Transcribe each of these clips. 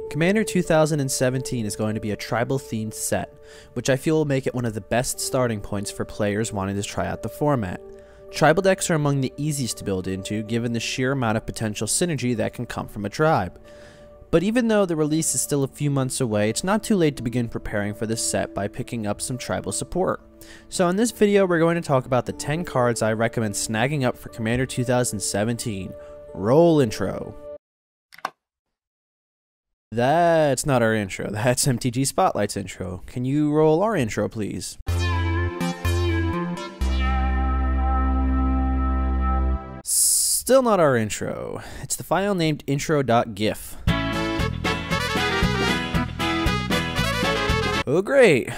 Commander 2017 is going to be a tribal themed set, which I feel will make it one of the best starting points for players wanting to try out the format. Tribal decks are among the easiest to build into, given the sheer amount of potential synergy that can come from a tribe. But even though the release is still a few months away, it's not too late to begin preparing for this set by picking up some tribal support. So in this video, we're going to talk about the 10 cards I recommend snagging up for Commander 2017. Roll intro. That's not our intro, that's MTG Spotlight's intro. Can you roll our intro, please? Still not our intro. It's the file named intro.gif. Oh great,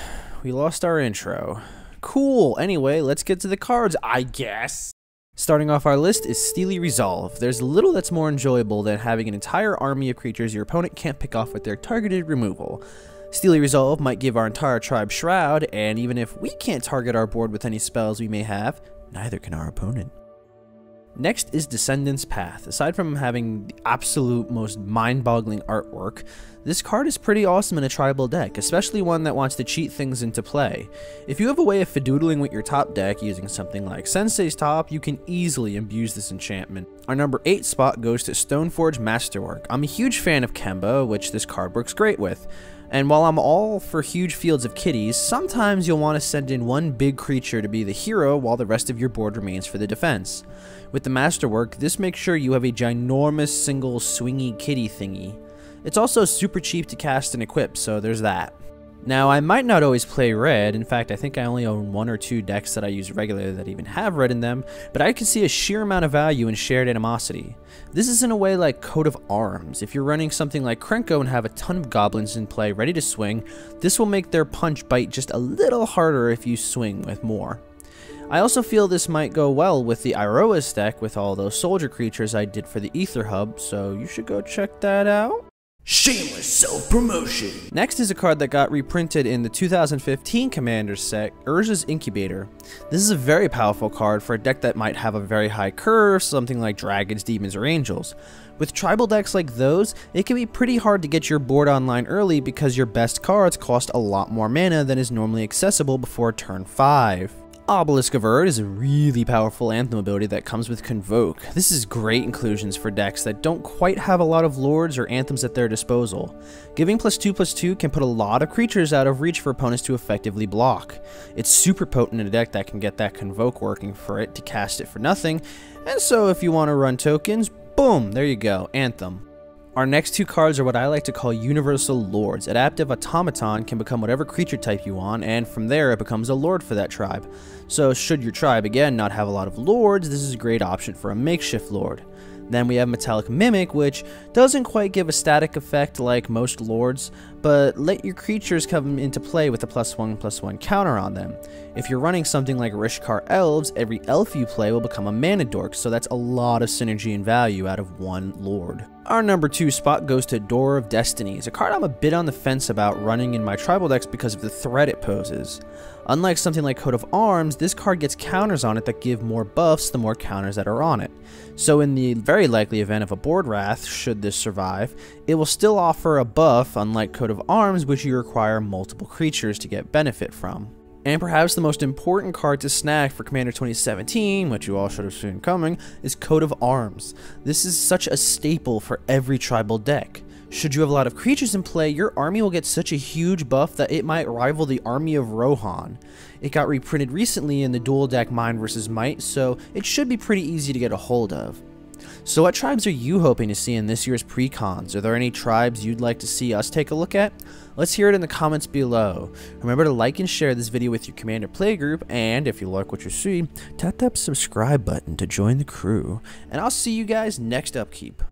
we lost our intro. Cool, anyway, let's get to the cards, I guess. Starting off our list is Steely Resolve. There's little that's more enjoyable than having an entire army of creatures your opponent can't pick off with their targeted removal. Steely Resolve might give our entire tribe Shroud, and even if we can't target our board with any spells we may have, neither can our opponent. Next is Descendants Path. Aside from having the absolute most mind-boggling artwork, this card is pretty awesome in a tribal deck, especially one that wants to cheat things into play. If you have a way of fidoodling with your top deck using something like Sensei's Top, you can easily abuse this enchantment. Our number 8 spot goes to Stoneforge Masterwork. I'm a huge fan of Kemba, which this card works great with. And while I'm all for huge fields of kitties, sometimes you'll want to send in one big creature to be the hero while the rest of your board remains for the defense. With the Masterwork, this makes sure you have a ginormous single swingy kitty thingy. It's also super cheap to cast and equip, so there's that. Now, I might not always play red. In fact, I think I only own 1 or 2 decks that I use regularly that even have red in them, but I can see a sheer amount of value in Shared Animosity. This is in a way like Coat of Arms. If you're running something like Krenko and have a ton of goblins in play ready to swing, this will make their punch bite just a little harder if you swing with more. I also feel this might go well with the Iroas deck with all those soldier creatures I did for the AetherHub, so you should go check that out. Shameless self-promotion! Next is a card that got reprinted in the 2015 Commander set, Urza's Incubator. This is a very powerful card for a deck that might have a very high curve, something like Dragons, Demons, or Angels. With tribal decks like those, it can be pretty hard to get your board online early because your best cards cost a lot more mana than is normally accessible before turn 5. Obelisk of Urd is a really powerful Anthem ability that comes with Convoke. This is great inclusions for decks that don't quite have a lot of Lords or Anthems at their disposal. Giving +2/+2 can put a lot of creatures out of reach for opponents to effectively block. It's super potent in a deck that can get that Convoke working for it to cast it for nothing, and so if you want to run tokens, boom, there you go, Anthem. Our next 2 cards are what I like to call Universal Lords. Adaptive Automaton can become whatever creature type you want, and from there it becomes a Lord for that tribe. So should your tribe, again, not have a lot of Lords, this is a great option for a makeshift Lord. Then we have Metallic Mimic, which doesn't quite give a static effect like most Lords, but let your creatures come into play with a +1/+1 counter on them. If you're running something like Rishkar Elves, every elf you play will become a mana dork, so that's a lot of synergy and value out of one Lord. Our number 2 spot goes to Door of Destinies, a card I'm a bit on the fence about running in my tribal decks because of the threat it poses. Unlike something like Coat of Arms, this card gets counters on it that give more buffs the more counters that are on it. So in the very likely event of a board wrath, should this survive, it will still offer a buff, unlike Coat of Arms, which you require multiple creatures to get benefit from. And perhaps the most important card to snag for Commander 2017, which you all should have seen coming, is Coat of Arms. This is such a staple for every tribal deck. Should you have a lot of creatures in play, your army will get such a huge buff that it might rival the army of Rohan. It got reprinted recently in the dual deck Mind vs. Might, so it should be pretty easy to get a hold of. So what tribes are you hoping to see in this year's pre-cons? Are there any tribes you'd like to see us take a look at? Let's hear it in the comments below. Remember to like and share this video with your Commander Playgroup, and if you like what you see, tap that subscribe button to join the crew. And I'll see you guys next upkeep.